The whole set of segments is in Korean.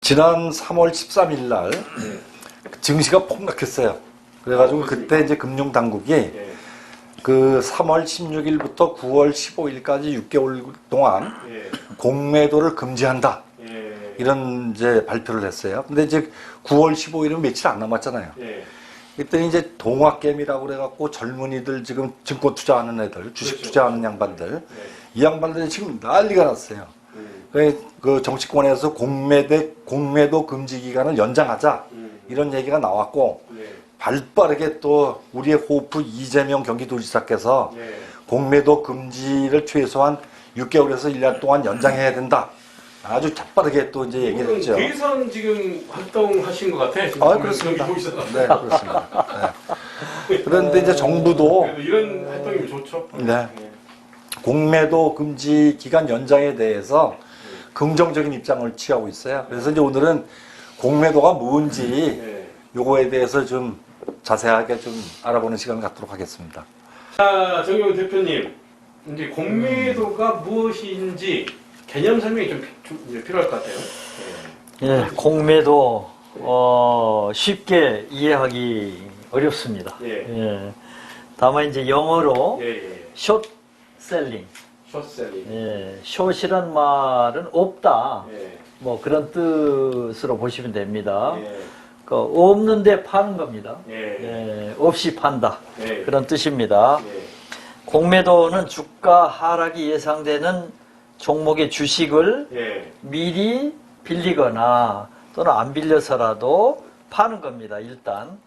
지난 3월 13일 날 증시가 폭락했어요. 그래가지고 그때 이제 금융당국이 그 3월 16일부터 9월 15일까지 6개월 동안 공매도를 금지한다. 이런 이제 발표를 했어요. 근데 이제 9월 15일은 며칠 안 남았잖아요. 그랬더니 이제 동학개미라고 그래갖고 젊은이들 지금 증권 투자하는 애들, 주식 투자하는 양반들, 이 양반들이 지금 난리가 났어요. 그 정치권에서 공매도 금지 기간을 연장하자 이런 얘기가 나왔고 발빠르게 또 우리의 호프 이재명 경기도지사께서 공매도 금지를 최소한 6개월에서 1년 동안 연장해야 된다. 아주 재빠르게 또 이제 얘기를 했죠. 대선 지금 활동하신 것 같아요. 아, 그렇습니다. 네, 그렇습니다. 네. 그런데 이제 정부도 이런 활동이면 좋죠. 네. 공매도 금지 기간 연장에 대해서 긍정적인 입장을 취하고 있어요. 그래서 이제 오늘은 공매도가 뭔지 요거에 대해서 좀 자세하게 좀 알아보는 시간을 갖도록 하겠습니다. 자, 정용 대표님, 이제 공매도가 무엇인지 개념 설명이 좀 이제 필요할 것 같아요. 예, 공매도 쉽게 이해하기 어렵습니다. 예. 다만 이제 영어로 숏셀링, 숏셀링. 예, 숏이란 말은 없다. 뭐 그런 뜻으로 보시면 됩니다. 그 없는데 파는 겁니다. 예, 없이 판다. 그런 뜻입니다. 공매도는 주가 하락이 예상되는 종목의 주식을 미리 빌리거나 또는 안 빌려서라도 파는 겁니다. 일단.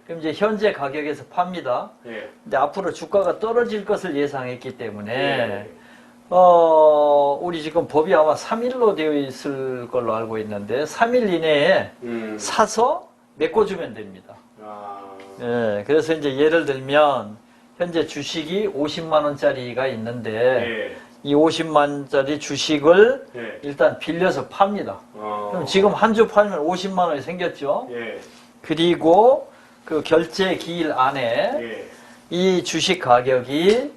그럼 이제 현재 가격에서 팝니다. 근데 앞으로 주가가 떨어질 것을 예상했기 때문에 우리 지금 법이 아마 3일로 되어 있을 걸로 알고 있는데 3일 이내에 사서 메꿔주면 됩니다. 예, 그래서 이제 예를 들면 현재 주식이 50만 원짜리가 있는데 이 50만 원짜리 주식을 일단 빌려서 팝니다. 그럼 지금 한 주 팔면 50만 원이 생겼죠. 그리고 그 결제 기일 안에 이 주식 가격이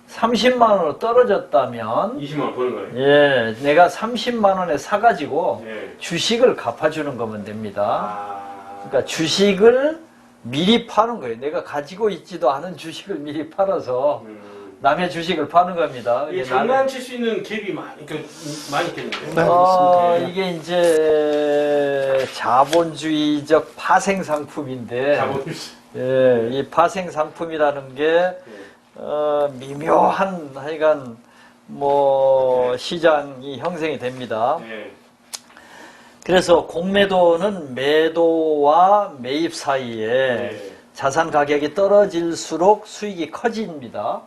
30만 원으로 떨어졌다면 20만 원 버는 거예요? 예, 내가 30만 원에 사가지고 주식을 갚아주는 거면 됩니다. 그러니까 주식을 미리 파는 거예요. 내가 가지고 있지도 않은 주식을 미리 팔아서 남의 주식을 파는 겁니다. 이게 장난칠 수 있는 갭이 많이 있겠는데요? 네, 이게 이제 자본주의적 파생 상품인데, 예, 이 파생 상품이라는 게 미묘한 하여간 뭐 시장이 형성이 됩니다. 그래서 공매도는 매도와 매입 사이에 자산 가격이 떨어질수록 수익이 커집니다.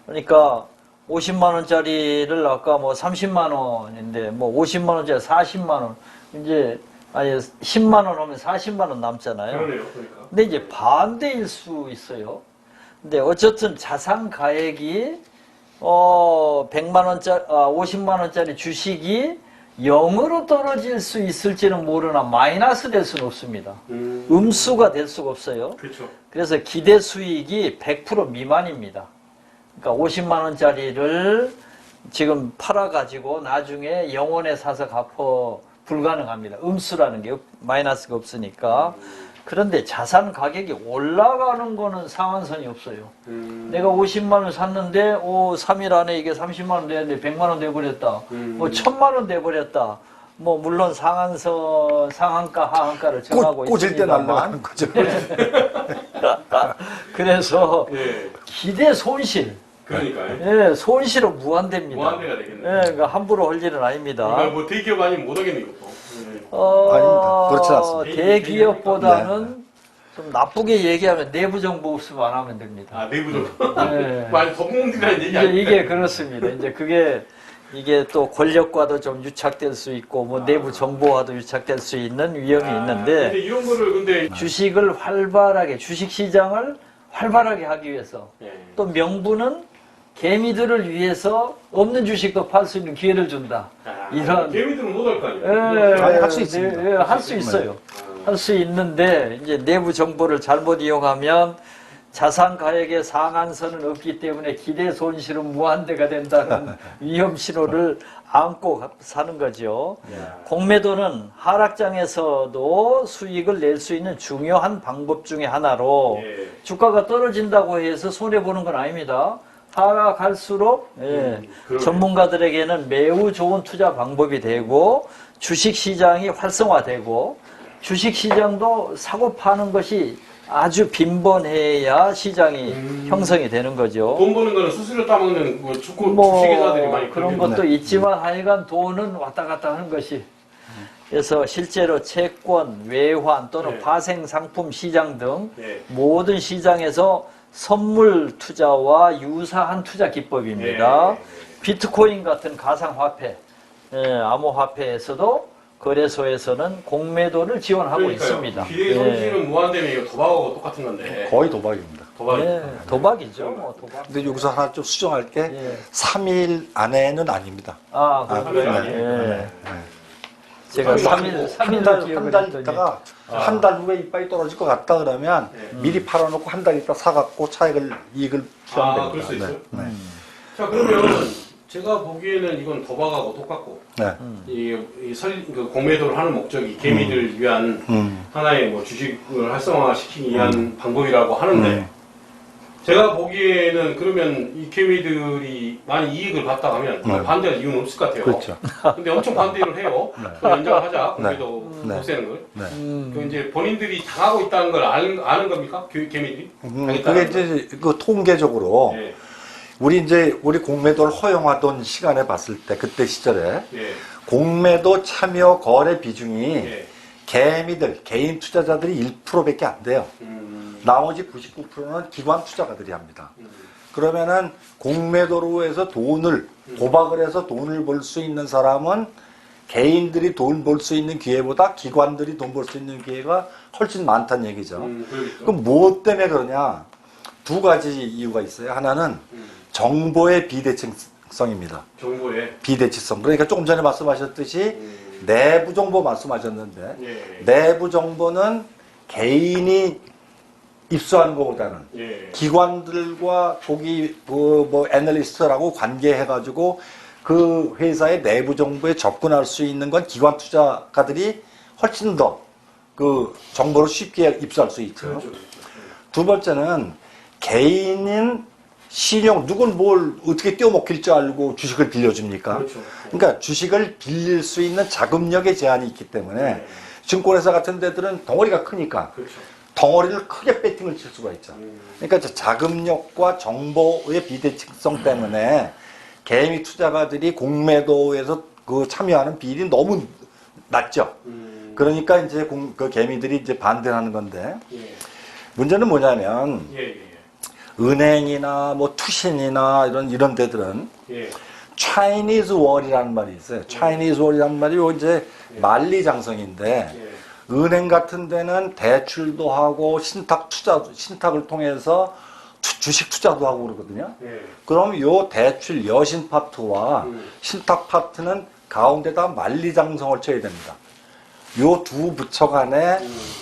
그러니까 50만 원짜리를 아까 뭐 30만 원인데 뭐 50만 원짜리 40만 원 이제 아니 10만 원 하면 40만 원 남잖아요. 그러네요. 그러니까. 근데 이제 반대일 수 있어요. 근데 어쨌든 자산 가액이 100만 원짜리 50만 원짜리 주식이 0으로 떨어질 수 있을지는 모르나 마이너스 될 수는 없습니다. 음수가 될 수가 없어요. 그렇죠. 그래서 기대 수익이 100% 미만입니다. 그러니까 50만 원짜리를 지금 팔아가지고 나중에 0원에 사서 갚어 불가능합니다. 음수라는 게 마이너스가 없으니까. 그런데 자산 가격이 올라가는 거는 상한선이 없어요. 내가 50만 원 샀는데 3일 안에 이게 30만 원 되는데 100만 원 돼버렸다. 뭐 1000만 원 돼버렸다. 뭐 물론 상한가 하한가를 정하고 꽂을 때 날라가는 거죠. 그래서 기대 손실. 그러니까요. 예, 손실은 무한대입니다. 무한대가 되겠네요. 예, 그러니까 함부로 할 일은 아닙니다. 뭐 대기업 아니면 못 하겠네요, 이것도. 아닙니다. 그렇지 않습니다. 대기업보다는 좀 나쁘게 얘기하면 내부 정보 없으면 안 하면 됩니다. 아, 내부적으로. 네. 많이 덕몽들이라는 얘기 아니에요? 이게 그렇습니다. 이제 이게 또 권력과도 좀 유착될 수 있고, 뭐 내부 정보와도 유착될 수 있는 위험이 있는데, 근데 이런 거를 근데 주식을 활발하게, 주식 시장을 활발하게 하기 위해서, 또 명분은 개미들을 위해서 없는 주식도 팔 수 있는 기회를 준다. 이런. 개미들은 못 할 거 아니에요? 할 수 있습니다. 할 수 있어요. 할 수 있는데, 이제 내부 정보를 잘못 이용하면, 자산 가액의 상한선은 없기 때문에 기대 손실은 무한대가 된다는 위험 신호를 안고 사는 거죠. 공매도는 하락장에서도 수익을 낼 수 있는 중요한 방법 중에 하나로 주가가 떨어진다고 해서 손해보는 건 아닙니다. 하락할수록 전문가들에게는 매우 좋은 투자 방법이 되고 주식시장이 활성화되고 주식시장도 사고 파는 것이 아주 빈번해야 시장이 형성이 되는 거죠. 돈 버는 거는 수수료 따먹는 주식회사들이 많이 그런 것도 있지만 하여간 돈은 왔다 갔다 하는 것이. 그래서 실제로 채권, 외환 또는 파생상품 시장 등 모든 시장에서 선물 투자와 유사한 투자 기법입니다. 비트코인 같은 가상화폐, 암호화폐에서도 거래소에서는 공매도를 지원하고 있습니다. 기대 손실은 무한대면 이거 도박하고 똑같은 건데. 거의 도박입니다. 도박이죠. 뭐 도박. 근데 여기서 하나 좀 수정할 게 3일 안에는 아닙니다. 그렇군요. 제가 3일 한 달 있다가 한 달 후에 이빨이 떨어질 것 같다 그러면 미리 팔아놓고 한 달 있다 사갖고 이익을 취하면 됩니다. 그럴 수 있어요? 자, 그러면 제가 보기에는 이건 도박하고 똑같고, 그 공매도를 하는 목적이 개미들 위한 하나의 뭐 주식을 활성화시키기 위한 방법이라고 하는데, 제가 보기에는 그러면 이 개미들이 많이 이익을 봤다 하면 반대할 이유는 없을 것 같아요. 그렇죠. 근데 엄청 반대를 해요. 연장을 하자, 공매도 없애는 걸. 그 이제 본인들이 당하고 있다는 걸 아는 겁니까? 개미들이? 그게 이제 그 통계적으로 우리 공매도를 허용하던 시간에 봤을 때 그때 시절에 공매도 참여 거래 비중이 개미들, 개인 투자자들이 1%밖에 안 돼요. 나머지 99%는 기관 투자가들이 합니다. 그러면은 공매도로 해서 도박을 해서 돈을 벌 수 있는 사람은 개인들이 돈 벌 수 있는 기회보다 기관들이 돈 벌 수 있는 기회가 훨씬 많다는 얘기죠. 그럼 무엇 때문에 그러냐? 두 가지 이유가 있어요. 하나는 정보의 비대칭성입니다. 정보의 비대칭성. 그러니까 조금 전에 말씀하셨듯이 내부 정보 말씀하셨는데 내부 정보는 개인이 입수하는 것보다는 기관들과 거기 뭐 애널리스트라고 관계해가지고 그 회사의 내부 정보에 접근할 수 있는 건 기관 투자가들이 훨씬 더 그 정보를 쉽게 입수할 수 있죠. 그렇죠. 두 번째는 개인은 신용, 누군 뭘 어떻게 떼어먹힐 줄 알고 주식을 빌려줍니까? 그렇죠. 그러니까 주식을 빌릴 수 있는 자금력의 제한이 있기 때문에 증권회사 같은 데들은 덩어리가 크니까 덩어리를 크게 배팅을 칠 수가 있죠. 그러니까 자금력과 정보의 비대칭성 때문에 개미 투자가들이 공매도에서 그 참여하는 비율이 너무 낮죠. 그러니까 이제 그 개미들이 이제 반대하는 건데 문제는 뭐냐면 은행이나 뭐 투신이나 이런 데들은 차이니즈 월이라는 말이 있어요. 차이니즈 월이라는 말이 이제 만리장성인데 은행 같은 데는 대출도 하고 신탁을 통해서 주식 투자도 하고 그러거든요. 그럼 요 대출 여신 파트와 신탁 파트는 가운데다 만리장성을 쳐야 됩니다. 요 두 부처 간에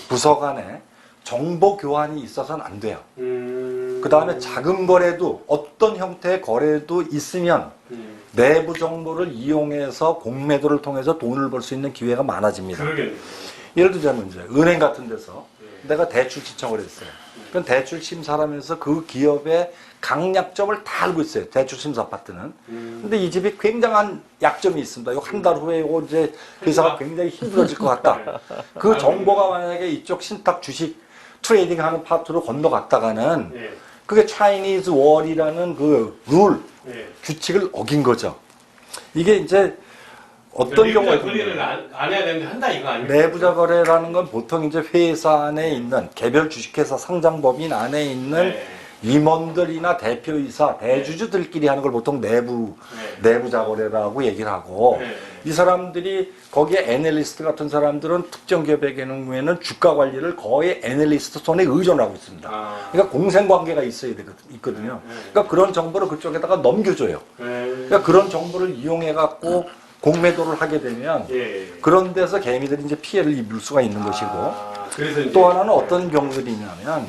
부서 간에 정보 교환이 있어서는 안 돼요. 그 다음에 자금 거래도 어떤 형태의 거래도 있으면 내부 정보를 이용해서 공매도를 통해서 돈을 벌 수 있는 기회가 많아집니다. 예를 들자면 이제 은행 같은 데서 내가 대출 신청을 했어요. 그럼 대출 심사를 하면서 그 기업의 강약점을 다 알고 있어요. 대출 심사 파트는. 근데 이 집이 굉장한 약점이 있습니다. 한 달 후에 이제 회사가 굉장히 힘들어질 것 같다. 그 정보가 만약에 이쪽 신탁 주식 트레이딩 하는 파트로 건너갔다가는 그게 차이니즈 월이라는 그 룰, 규칙을 어긴 거죠. 이게 이제 어떤 경우에 거래를 안 해야 되는데 한다 이거 아니에요? 내부자 거래라는 건 보통 이제 회사 안에 있는 개별 주식회사 상장법인 안에 있는 임원들이나 대표이사, 대주주들끼리 하는 걸 보통 내부자 거래라고 얘기를 하고 이 사람들이 거기에 애널리스트 같은 사람들은 특정 기업의 경우에는 주가 관리를 거의 애널리스트 손에 의존하고 있습니다. 그러니까 공생관계가 있거든요. 그러니까 그런 정보를 그쪽에다가 넘겨줘요. 그러니까 그런 정보를 이용해갖고 공매도를 하게 되면 그런 데서 개미들이 이제 피해를 입을 수가 있는 것이고 또 하나는 어떤 경우들이냐면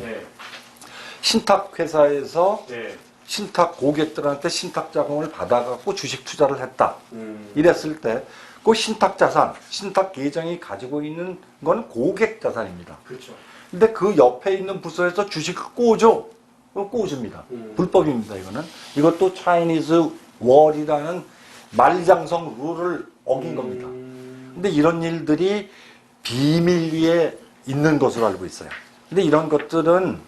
신탁회사에서 네. 신탁 고객들한테 신탁 자금을 받아갖고 주식 투자를 했다. 이랬을 때 그 신탁 자산, 신탁 계정이 가지고 있는 건 고객 자산입니다. 그렇죠. 근데 그 옆에 있는 부서에서 주식을 꽂아. 그럼 꽂습니다. 불법입니다, 이거는. 이것도 차이니즈 월이라는 만리장성 룰을 어긴 겁니다. 근데 이런 일들이 비밀 위에 있는 것으로 알고 있어요. 근데 이런 것들은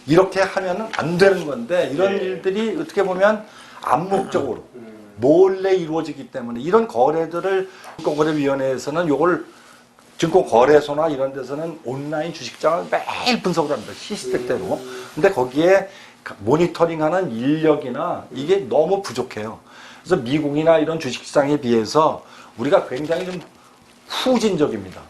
이렇게 하면 안 되는 건데 이런 네. 일들이 어떻게 보면 암묵적으로 몰래 이루어지기 때문에 이런 거래들을 증권거래위원회에서는 이걸 증권거래소나 이런 데서는 온라인 주식장을 매일 분석을 합니다. 시스템대로. 근데 거기에 모니터링하는 인력이나 이게 너무 부족해요. 그래서 미국이나 이런 주식시장에 비해서 우리가 굉장히 좀 후진적입니다.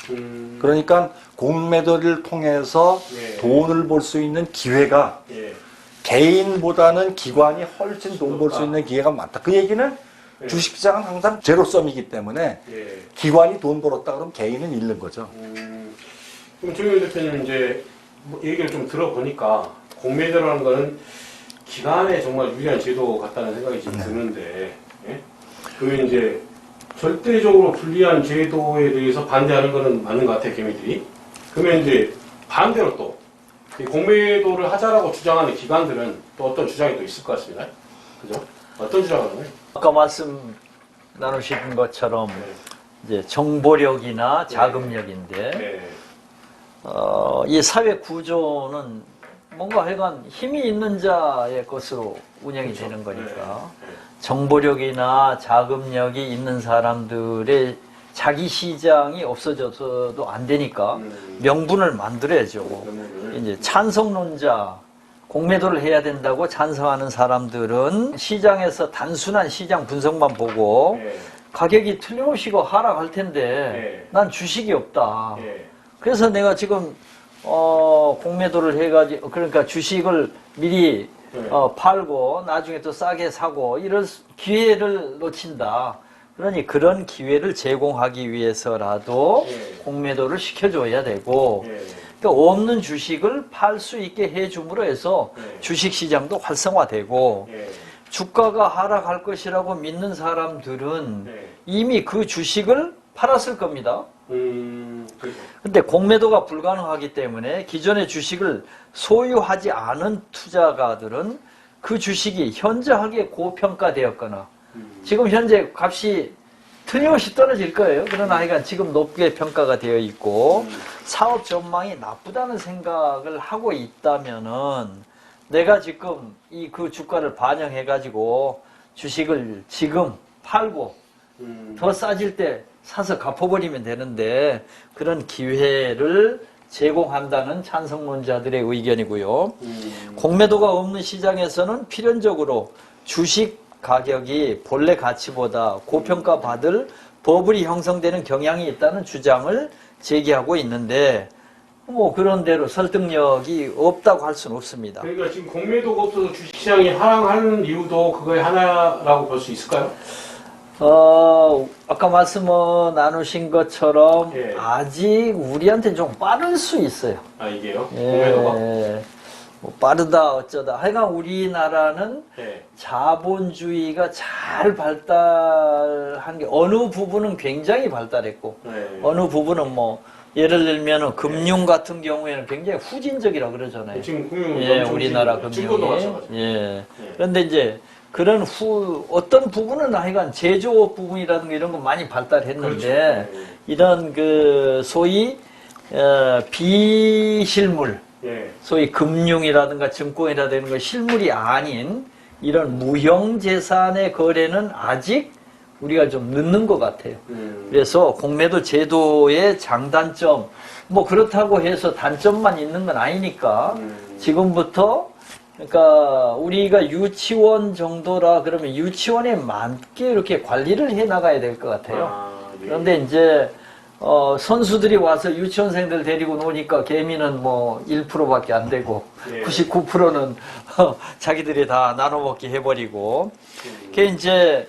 그러니까 공매도를 통해서 예. 돈을 벌 수 있는 기회가 예. 개인보다는 기관이 훨씬 돈 벌 수 있는 기회가 많다. 그 얘기는 예. 주식시장은 항상 제로섬이기 때문에 예. 기관이 돈 벌었다 그러면 개인은 잃는 거죠. 그럼 조영일 대표님 이제 뭐 얘기를 좀 들어보니까 공매도라는 거는 기간에 정말 유리한 제도 같다는 생각이 지금 드는데, 예? 그 이제 절대적으로 불리한 제도에 대해서 반대하는 거는 맞는 것 같아요, 개미들이. 그러면 이제 반대로 또 이 공매도를 하자라고 주장하는 기관들은 또 어떤 주장이 또 있을 것 같습니다. 그죠? 어떤 주장을 하나요? 아까 말씀 나누신 것처럼 이제 정보력이나 자금력인데 네. 이 사회 구조는 뭔가 하여간 힘이 있는 자의 것으로 운영이 그렇죠. 되는 거니까 네. 정보력이나 자금력이 있는 사람들의 자기 시장이 없어져서도 안 되니까 명분을 만들어야죠. 이제 찬성론자, 공매도를 해야 된다고 찬성하는 사람들은 시장에서 단순한 시장 분석만 보고 네. 가격이 틀림없이 하락할 텐데 네. 난 주식이 없다. 네. 그래서 내가 지금 공매도를 해가지고 그러니까 주식을 미리 네. 팔고 나중에 또 싸게 사고 이런 기회를 놓친다. 그러니 그런 기회를 제공하기 위해서라도 네. 공매도를 시켜줘야 되고 네. 그러니까 없는 주식을 팔 수 있게 해줌으로 해서 네. 주식시장도 활성화되고 네. 주가가 하락할 것이라고 믿는 사람들은 네. 이미 그 주식을 팔았을 겁니다. 그렇죠. 근데 공매도가 불가능하기 때문에 기존의 주식을 소유하지 않은 투자가들은 그 주식이 현저하게 고평가되었거나 지금 현재 값이 틀림없이 떨어질 거예요. 그러나 하여간 지금 높게 평가가 되어 있고 사업 전망이 나쁘다는 생각을 하고 있다면은 내가 지금 그 주가를 반영해 가지고 주식을 지금 팔고 더 싸질 때 사서 갚아버리면 되는데 그런 기회를 제공한다는 찬성론자들의 의견이고요. 공매도가 없는 시장에서는 필연적으로 주식 가격이 본래 가치보다 고평가받을 버블이 형성되는 경향이 있다는 주장을 제기하고 있는데 뭐 그런 대로 설득력이 없다고 할 수는 없습니다. 그러니까 지금 공매도가 없어서 주식시장이 하락하는 이유도 그거의 하나라고 볼 수 있을까요? 아까 말씀을 나누신 것처럼 예. 아직 우리한테 좀 빠를 수 있어요. 아, 이게요? 공매도가? 예, 뭐 빠르다 어쩌다 하여간 우리나라는 네. 자본주의가 잘 발달한 게 어느 부분은 굉장히 발달했고 네. 어느 부분은 뭐 예를 들면 금융 같은 경우에는 굉장히 후진적이라 그러잖아요. 지금 금융은 예, 너무 우리나라 정신이에요. 증권도 금융이. 마찬가지예요. 예. 그런데 이제 그런 어떤 부분은 하여간 제조업 부분이라든가 이런 거 많이 발달했는데 그렇죠. 네. 이런 그 소위 비실물 예. 소위 금융이라든가 증권이라든가 실물이 아닌 이런 무형재산의 거래는 아직 우리가 좀 늦는 것 같아요. 그래서 공매도 제도의 장단점, 뭐 그렇다고 해서 단점만 있는 건 아니니까 지금부터 그러니까 우리가 유치원 정도라 그러면 유치원에 맞게 이렇게 관리를 해 나가야 될 것 같아요. 아, 예. 그런데 이제 선수들이 와서 유치원생들 데리고 노니까 개미는 뭐 1%밖에 안 되고 예. 99%는 자기들이 다 나눠 먹기 해버리고 그게 이제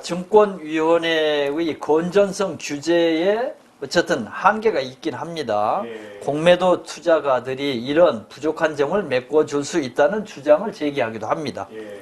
증권위원회의 건전성 규제에 어쨌든 한계가 있긴 합니다. 예. 공매도 투자가들이 이런 부족한 점을 메꿔줄 수 있다는 주장을 제기하기도 합니다. 예.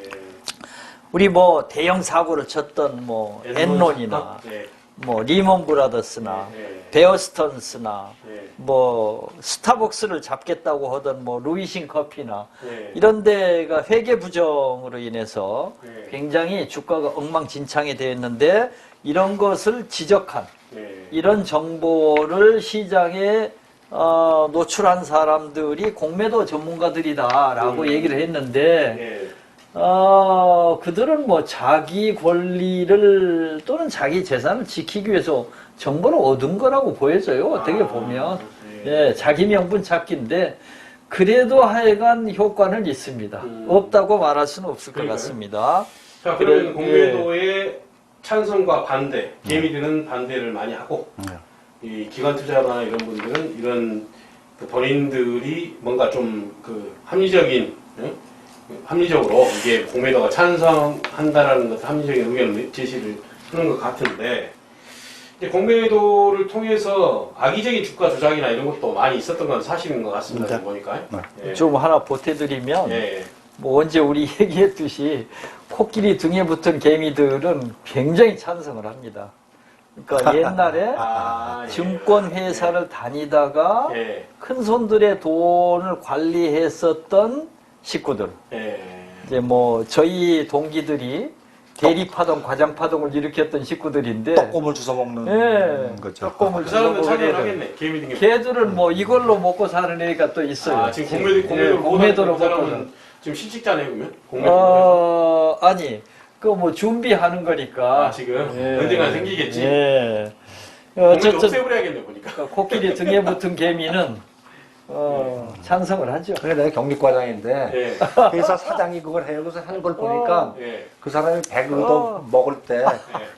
우리 뭐 대형 사고를 쳤던 뭐 엔론이나 예. 뭐 리먼 브라더스나 예. 베어스턴스나 예. 뭐 스타벅스를 잡겠다고 하던 뭐 루이싱 커피나 예. 이런 데가 회계 부정으로 인해서 예. 굉장히 주가가 엉망진창이 되었는데 이런 것을 지적한 예. 이런 정보를 시장에 노출한 사람들이 공매도 전문가들이다라고 얘기를 했는데 예. 그들은 뭐 자기 권리를 또는 자기 재산을 지키기 위해서 정보를 얻은 거라고 보여져요. 어떻게 보면 예, 자기 명분 찾기인데 그래도 하여간 효과는 있습니다. 없다고 말할 수는 없을 그러니까요. 것 같습니다. 자, 그러면 그래, 공매도의 찬성과 반대, 개미들은 반대를 많이 하고, 이 기관 투자나 이런 분들은 이런 그 본인들이 뭔가 좀 그 합리적인, 합리적으로 이게 공매도가 찬성한다라는 것을 합리적인 의견을 제시를 하는 것 같은데, 이제 공매도를 통해서 악의적인 주가 조작이나 이런 것도 많이 있었던 건 사실인 것 같습니다. 지금 보니까. 예. 좀 하나 보태드리면 예. 뭐 언제 우리 얘기했듯이 코끼리 등에 붙은 개미들은 굉장히 찬성을 합니다. 그러니까 옛날에 아, 예. 증권회사를 다니다가 예. 큰 손들의 돈을 관리했었던 식구들. 예. 이제 뭐 저희 동기들이 대리파동, 과장파동을 일으켰던 식구들인데 떡곰을 주워 먹는 예, 거죠. 떡곰을 그 사람은 주워 찬성을 먹은 하겠네. 개미 등에. 걔들은 뭐 이걸로 먹고 사는 애가 또 있어요. 아, 지금 공매도로 공매도로 그 사람은 먹고 지금 실직자네 그러면? 공매도. 아니 그 뭐 준비하는 거니까. 아, 지금 언젠가 생기겠지. 예. 공매도 어쨌든 없애버려야겠네 보니까. 코끼리 등에 붙은 개미는 찬성을 하죠. 그래 내가 경리과장인데 예. 회사 사장이 그걸 해요. 그래서 하는 걸 보니까 예. 그 사람이 백의도 먹을 때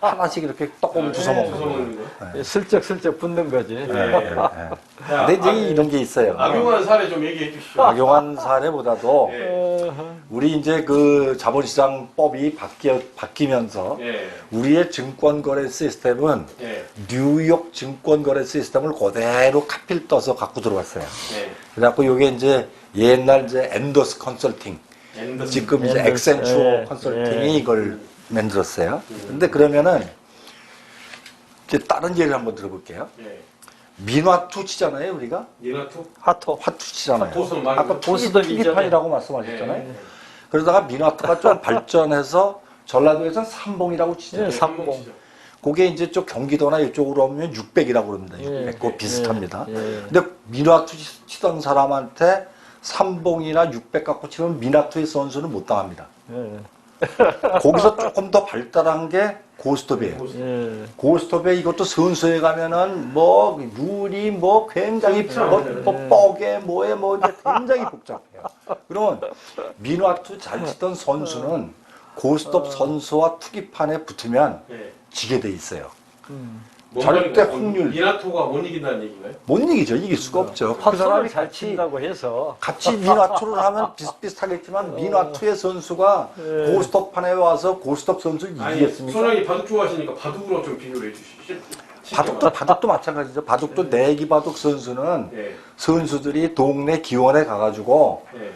하나씩 이렇게 떡곰을 주워 먹는 주워 거예요. 먹는 거. 슬쩍슬쩍 붙는 거지. 예. 자, 근데 이제 이런 게 있어요. 악용한 사례 좀 얘기해 주시죠. 악용한 사례보다도 예. 우리 이제 그 자본시장법이 바뀌면서 예. 우리의 증권거래 시스템은 예. 뉴욕 증권거래 시스템을 그대로 카피를 떠서 갖고 들어왔어요. 예. 그래갖고 이게 이제 옛날 이제 앤더스 컨설팅, 앤더슨. 지금 이제 앤더스, 엑센추어 예, 컨설팅이 예. 이걸 만들었어요. 근데 그러면은 이제 다른 예를 한번 들어볼게요. 예. 민화투 치잖아요, 우리가. 니나투? 하토. 화투 치잖아요. 보수는 말고. 아까 보수도 투기판이라고 예. 말씀하셨잖아요. 그러다가 민화투가 좀 발전해서 전라도에서는 삼봉이라고 치죠. 예, 삼봉. 그게 이제 쪽 경기도나 이쪽으로 오면 600이라고 그럽니다. 600. 예, 그거 비슷합니다. 예, 예. 근데 민화투 치던 사람한테 삼봉이나 600 갖고 치면 민화투의 선수는 못 당합니다. 예. 거기서 조금 더 발달한 게 고스톱이에요. 예. 고스톱에 이것도 선수에 가면은 뭐 룰이 뭐 굉장히 뭐 뻐개 뭐에 뭐 이제 굉장히 복잡해요. 그러면 민화투 잘 치던 선수는 고스톱 선수와 투기판에 붙으면 예. 지게 돼 있어요. 뭔 절대 말인가요? 확률. 니나투가 못 이긴다는 얘기인가요? 못 이기죠. 이길 수가 없죠. 그 팝송을 사람이 잘 같이 친다고 해서 민화투를 하면 비슷비슷하겠지만 민화투의 선수가 예. 고스톱판에 와서 고스톱 선수 아니, 이기겠습니까? 소장이 바둑 좋아하시니까 바둑으로 좀 비교를 해주시죠. 바둑도 마찬가지죠. 바둑도 내기 바둑 선수는 예. 선수들이 동네 기원에 가가지고 예.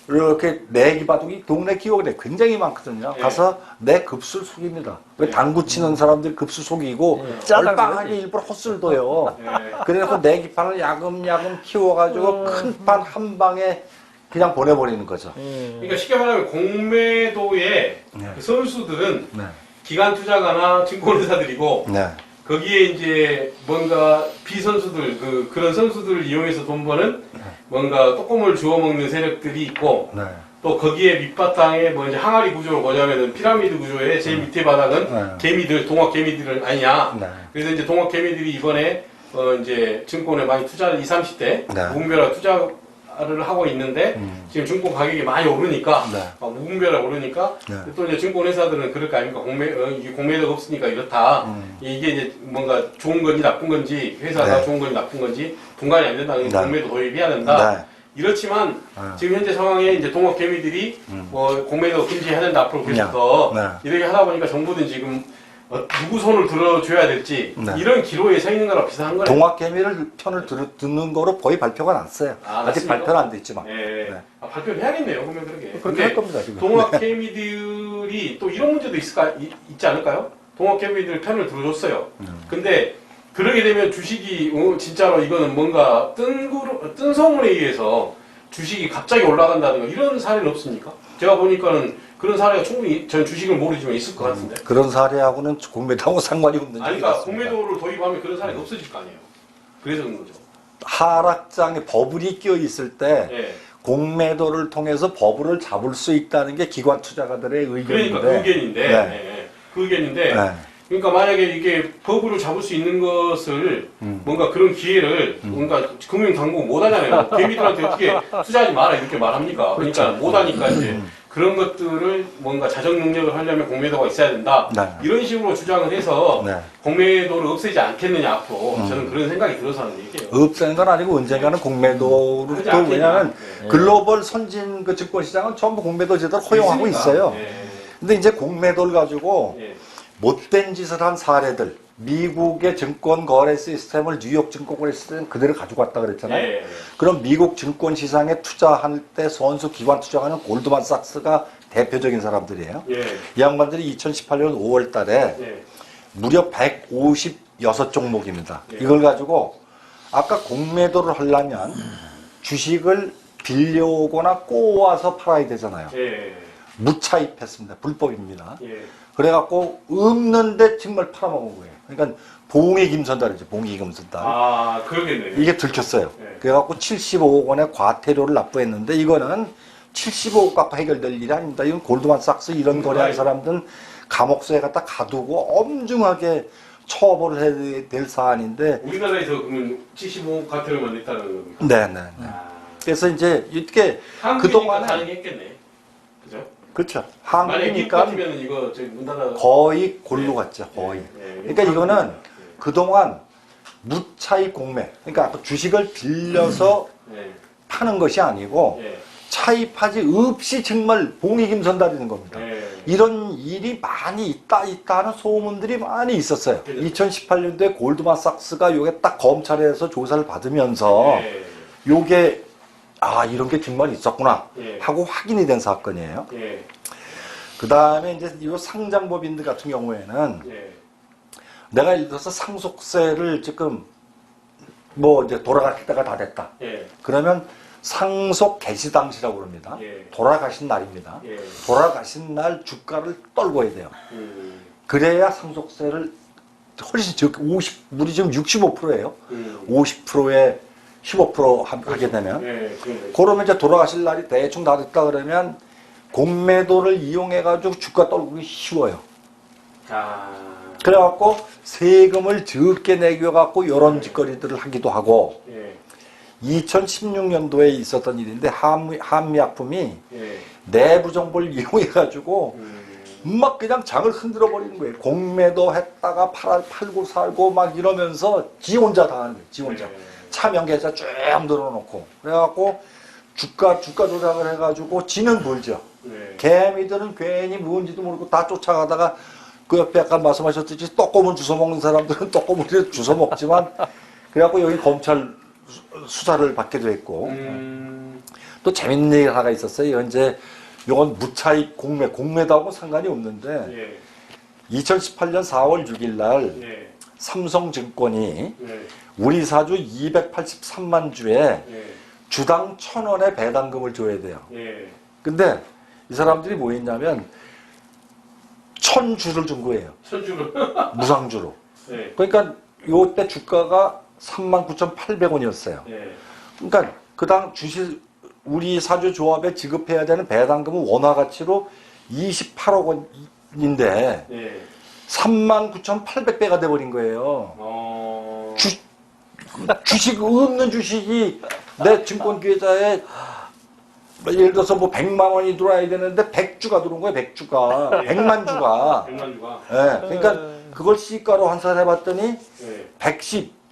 이렇게 내기 바둑이 동네 기원에 굉장히 많거든요. 예. 가서 내 급수를 속입니다. 왜 당구 치는 사람들 급수 속이고 얼빵하게 일부러 헛수를 둬요. 예. 그래서 내기판을 야금야금 키워가지고 큰 판 한 방에 그냥 보내버리는 거죠. 그러니까 쉽게 말하면 공매도의 네. 그 선수들은 네. 기관 투자가나 증권회사들이고 네. 거기에 이제 뭔가 비선수들 그런 선수들을 이용해서 돈 버는 뭔가 떡고물 주워 먹는 세력들이 있고 네. 또 거기에 밑바탕에 뭐 이제 항아리 구조로 뭐냐면은 피라미드 구조의 제일 밑에 바닥은 네. 개미들 동학 개미들은 아니냐. 네. 그래서 이제 동학 개미들이 이번에 이제 증권에 많이 투자를 20, 30대 네. 무분별한 투자를 하고 있는데 지금 증권 가격이 많이 오르니까 네. 무분별하게 오르니까 네. 또 이제 증권회사들은 그럴 거 아닙니까? 이게 공매도가 없으니까 이렇다. 이게 이제 뭔가 좋은 건지 나쁜 건지 회사가 네. 좋은 건지 나쁜 건지 분간이 안 된다. 네. 공매도 도입해야 된다. 네. 이렇지만 네. 지금 현재 상황에 이제 동업 개미들이 뭐 공매도 금지해야 된다 앞으로 계속더 네. 이렇게 하다 보니까 정부는 지금 누구 손을 들어줘야 될지 네. 이런 기로에 서 있는 거랑 비슷한 거네요. 동학개미를 편을 듣는 거로 거의 발표가 났어요. 아직 맞습니까? 발표는 안 됐지만. 예. 네. 발표를 해야겠네요. 그러면 그렇게. 그렇게 할 겁니다, 지금. 동학개미들이 또 이런 문제도 있지 않을까요? 동학개미들 편을 들어줬어요. 근데 그러게 되면 주식이 진짜로 이거는 뭔가 뜬 소문에 의해서 주식이 갑자기 올라간다든가 이런 사례는 없습니까? 제가 보니까는 그런 사례가 충분히 전 주식을 모르지만 있을 것 같은데. 그런 사례하고는 공매도하고 상관이 없는 아니 적이 그러니까 있습니다. 공매도를 도입하면 그런 사례가 없어질 거 아니에요. 그래서 그런 거죠. 하락장에 버블이 끼어 있을 때 예. 공매도를 통해서 버블을 잡을 수 있다는 게 기관 투자가들의 의견인데. 그러니까 그 의견인데. 네. 예. 그 의견인데. 네. 그러니까 만약에 이게 버블을 잡을 수 있는 것을 뭔가 그런 기회를 뭔가 금융 당국 못 하잖아요. 개미들한테 어떻게 투자하지 마라 이렇게 말합니까? 그러니까 그렇죠. 못 하니까 이제 그런 것들을 뭔가 자정 능력을 하려면 공매도가 있어야 된다. 네. 이런 식으로 주장을 해서 네. 공매도를 없애지 않겠느냐 앞으로 저는 그런 생각이 들어서 하는 얘기예요. 없애는 건 아니고 언젠가는 공매도로 하지 또 않겠냐. 왜냐하면 네. 글로벌 선진 그 증권 시장은 전부 공매도 제도를 허용하고 있으니까. 있어요. 예. 근데 이제 공매도를 가지고 예. 못된 짓을 한 사례들, 미국의 증권 거래 시스템을 뉴욕 증권 거래 시스템 그대로 가지고 왔다 그랬잖아요. 예. 그럼 미국 증권 시장에 투자할 때 선수 기관 투자하는 골드만삭스가 대표적인 사람들이에요. 예. 이 양반들이 2018년 5월 달에 예. 무려 156종목입니다. 예. 이걸 가지고 아까 공매도를 하려면 주식을 빌려오거나 꼬아서 팔아야 되잖아요. 예. 무차입했습니다. 불법입니다. 예. 그래갖고 없는데 정말 팔아먹은 거예요. 그러니까 봉이 김선달이죠. 봉이 김선달. 아, 그러겠네요. 이게 들켰어요. 네. 그래갖고 75억 원의 과태료를 납부했는데 이거는 75억 갖고 해결될 일이 아닙니다. 이건 골드만삭스 이런 거래한 사람들은 감옥소에 갖다 가두고 엄중하게 처벌을 해야 될 사안인데. 우리나라에서 그러면 75억 과태료만 냈다는 겁니까? 네네. 아, 그래서 이제 이렇게 한국이니까 그동안에 가능했겠네. 그죠? 그렇죠. 만약에 미국 한국이니까 같으면 이거 저기 문 닫아. 거의 골로 갔죠. 거의. 그러니까 이거는 그동안 무차익 공매, 그러니까 주식을 빌려서 네. 파는 것이 아니고 네. 차입하지 없이 정말 봉이 김선달이는 겁니다. 네. 이런 일이 많이 있다 하는 소문들이 많이 있었어요. 그렇죠. 2018년도에 골드만삭스가 요게 딱 검찰에서 조사를 받으면서 네. 요게 이런 게 정말 있었구나 네. 하고 확인이 된 사건이에요. 네. 그 다음에 이제 이 상장법인들 같은 경우에는 네. 내가 예를 들어서 상속세를 지금 뭐 이제 돌아갈 때가 다 됐다. 네. 그러면 상속 개시 당시라고 그럽니다. 예. 돌아가신 날입니다. 예. 돌아가신 날 주가를 떨궈야 돼요. 그래야 상속세를 훨씬 우리 지금 65%예요. 50%에 15% 하게 되면. 네. 그러면 이제 돌아가실 날이 대충 다 됐다 그러면 공매도를 이용해가지고 주가 떨구기 쉬워요. 아. 그래갖고 세금을 적게 내겨갖고 이런 짓거리들을 하기도 하고 예. 2016년도에 있었던 일인데 한미약품이 예. 내부 정보를 이용해가지고 막 그냥 장을 흔들어 버리는 거예요. 공매도 했다가 팔고 살고 막 이러면서 지 혼자 다 하는 거예요. 지 혼자. 네. 차명 계좌 쭉 늘어놓고 그래갖고 주가 조작을 해가지고 지는 벌죠. 네. 개미들은 괜히 뭔지도 모르고 다 쫓아가다가 그 옆에 아까 말씀하셨듯이 떡고물 주워 먹는 사람들은 떡고물을 주워 먹지만 그래갖고 여기 검찰 수사를 받기도 했고 또 재밌는 얘기가 하나가 있었어요. 현재 이건 무차익 공매도하고 상관이 없는데 예. 2018년 4월 6일 날 예. 삼성증권이 예. 우리 사주 283만 주에 예. 주당 1,000원의 배당금을 줘야 돼요. 예. 근데 이 사람들이 뭐 했냐면 1,000주를 준 거예요. 천주를. 무상주로. 예. 그러니까 요때 주가가 39,800원이었어요. 예. 그러니까 그당 주식 우리 사주 조합에 지급해야 되는 배당금은 원화 가치로 28억 원인데 예. 39,800배가 돼버린 거예요. 주식 없는 주식이 내 증권 계좌에 예를 들어서 뭐 100만 원이 들어와야 되는데 100주가 들어온 거예요. 100주가 100만 주가. 100만 주가. 예, 그러니까 그걸 시가로 환산해봤더니 예.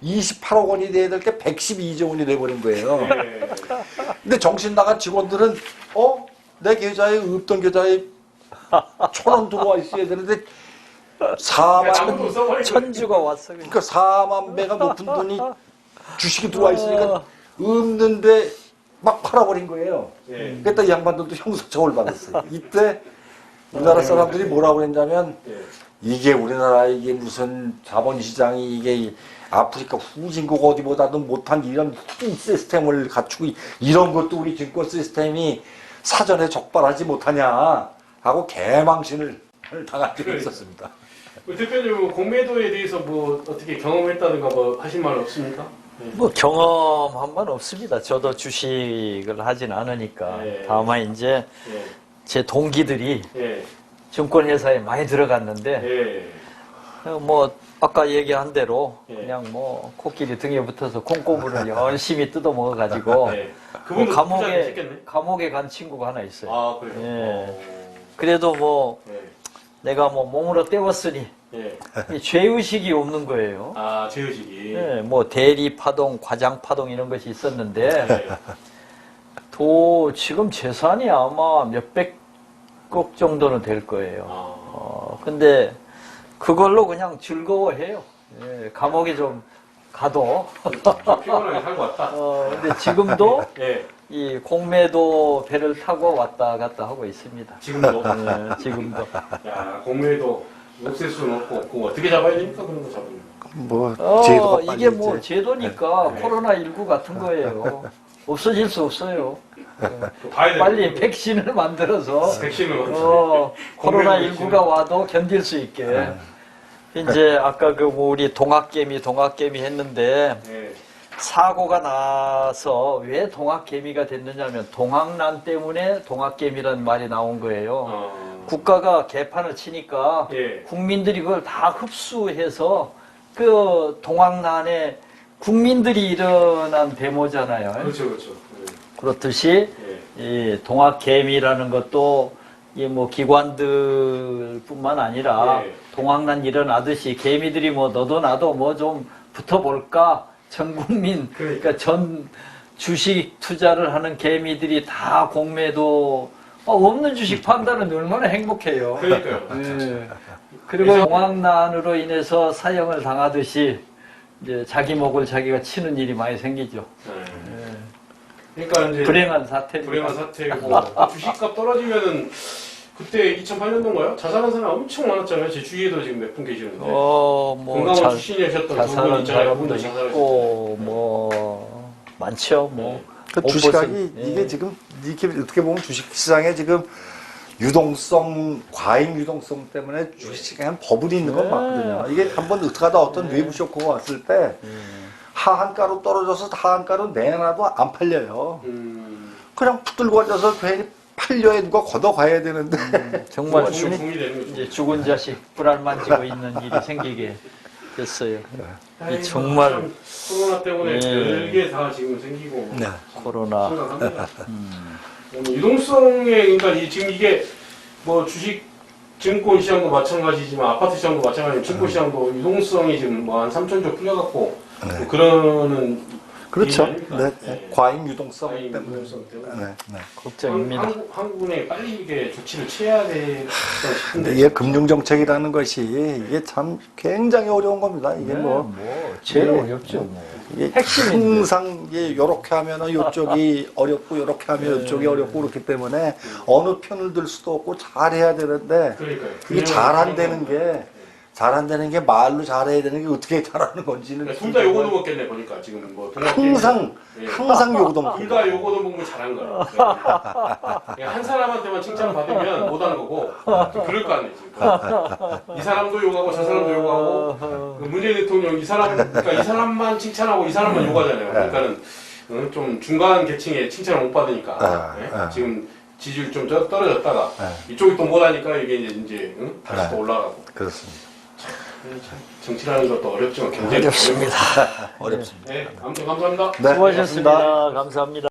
28억 원이 돼야 될 게 112조 원이 돼버린 거예요. 예. 근데 정신 나간 직원들은 내 계좌에 없던 계좌에 1,000원 들어와 있어야 되는데 아무도 써버린 천주가 왔어. 그러니까 4만 배가 높은 돈이 주식이 들어와 있으니까 없는데 막 팔아버린 거예요. 그랬다 이 양반들도 형사처벌 받았어요. 이때 우리나라 사람들이 뭐라고 그랬냐면 이게 우리나라 이게 무슨 자본시장이 이게 아프리카 후진국 어디보다도 못한 이런 후진 시스템을 갖추고 이런 것도 우리 증권 시스템이 사전에 적발하지 못하냐 하고 개망신을 당한 적이 있었습니다. 대표님 공매도에 대해서 뭐 어떻게 경험했다든가 뭐 하신 말 없습니까? 뭐 경험한 건 없습니다. 저도 주식을 하진 않으니까. 다만 이제 제 동기들이 증권회사에 많이 들어갔는데 뭐 아까 얘기한 대로 그냥 뭐 코끼리 등에 붙어서 콩고물을 열심히 뜯어 먹어가지고 뭐 감옥에 간 친구가 하나 있어요. 아 그래요? 그래도 뭐 내가 뭐 몸으로 때웠으니 이 죄의식이 없는 거예요. 아 죄의식이. 뭐 대리 파동, 과장 파동 이런 것이 있었는데 지금 재산이 아마 몇백억 정도는 될 거예요. 근데 그걸로 그냥 즐거워해요. 감옥에 좀 가도. 피곤하게 살고 왔다. 근데 지금도 이 공매도 배를 타고 왔다 갔다 하고 있습니다. 지금도? 지금도. 야, 공매도 없앨 수는 없고, 그거 어떻게 잡아야 됩니까? 그런 거 잡으면. 뭐, 제도가 이게 뭐 제도니까 코로나19 같은 거예요. 없어질 수 없어요. 빨리 백신을 만들어서 코로나19가 와도 견딜 수 있게. 이제 아까 그 뭐 우리 동학개미 했는데 사고가 나서 왜 동학개미가 됐느냐면 동학난 때문에 동학개미라는 말이 나온 거예요. 국가가 개판을 치니까 국민들이 그걸 다 흡수해서 그 동학난에 국민들이 일어난 데모잖아요. 그렇죠. 그렇듯이 이 동학개미라는 것도 이 뭐 기관들뿐만 아니라 동학난 일어나듯이 개미들이 뭐 너도 나도 뭐 좀 붙어볼까 전 국민 그러니까 전 주식 투자를 하는 개미들이 다 공매도 없는 주식 판다는 얼마나 행복해요. 그러니까요. 그리고 동학난으로 인해서 사형을 당하듯이 이제 자기 목을 자기가 치는 일이 많이 생기죠. 그러니까 이제 불행한 사태고 주식값 떨어지면은 그때 2008년도인가요? 자살한 사람 엄청 많았잖아요. 제 주위에도 지금 몇 분 계시는데. 뭐 건강한 출신이셨던 두 분 자살한 있잖아요. 사람도 있고 뭐 많죠. 뭐 그 주식이 이게 지금 이렇게 어떻게 보면 주식시장에 지금 유동성, 과잉 유동성 때문에 주식시장에 버블이 있는 건 맞거든요. 이게 한번 어떻게 하다 어떤 외부 쇼크가 왔을 때 하한가로 떨어져서 하한가로 내놔도 안 팔려요. 그냥 붙들고 앉아서 괜히 팔려야 누가 걷어가야 되는데 정말 이제 죽은 자식 불알만지고 있는 일이 생기게 됐어요. 이 정말 코로나 때문에 별게 다 지금 생기고 코로나 심각합니다. 유동성에 그러니까 지금 이게 뭐 주식 증권 시장도 마찬가지지만 아파트 시장도 마찬가지지만 증권 시장도 유동성이 지금 뭐 한 3천조 풀려갖고 뭐 그러는 그렇죠. 과잉 유동성 과잉 때문에. 유동성 때문에. 걱정입니다. 한국은행이 빨리 이게 조치를 취해야 되겠다 싶은데. 이게 금융정책이라는 것이 이게 참 굉장히 어려운 겁니다. 이게 제일 어렵죠. 뭐. 이게 항상 이게 요렇게 하면은 이쪽이 어렵고 요렇게 하면 이쪽이 어렵고 그렇기 때문에 어느 편을 들 수도 없고 잘해야 되는데 이게 잘 안 되는 게 말로 잘해야 되는 게 어떻게 잘하는 건지는 둘 다 요거도 먹겠네 보니까 지금 뭐 항상 요거도 먹고 둘 다 요거도 먹으면 잘한 거야. 한 사람한테만 칭찬을 받으면 못하는 거고 좀 그럴 거 아니에요 지금. 이 사람도 욕하고 저 사람도 욕하고 문재인 대통령 그러니까 이 사람만 칭찬하고 이 사람만 욕하잖아요. 그러니까는 좀 중간 계층에 칭찬을 못 받으니까 지금 지지율 좀 떨어졌다가 이쪽이 또 못하니까 이게 이제 다시 또 올라가고. 그렇습니다. 정치라는 것도 어렵지만 굉장히 어렵습니다. 어렵습니다. 네, 아무튼 감사합니다. 수고하셨습니다. 감사합니다.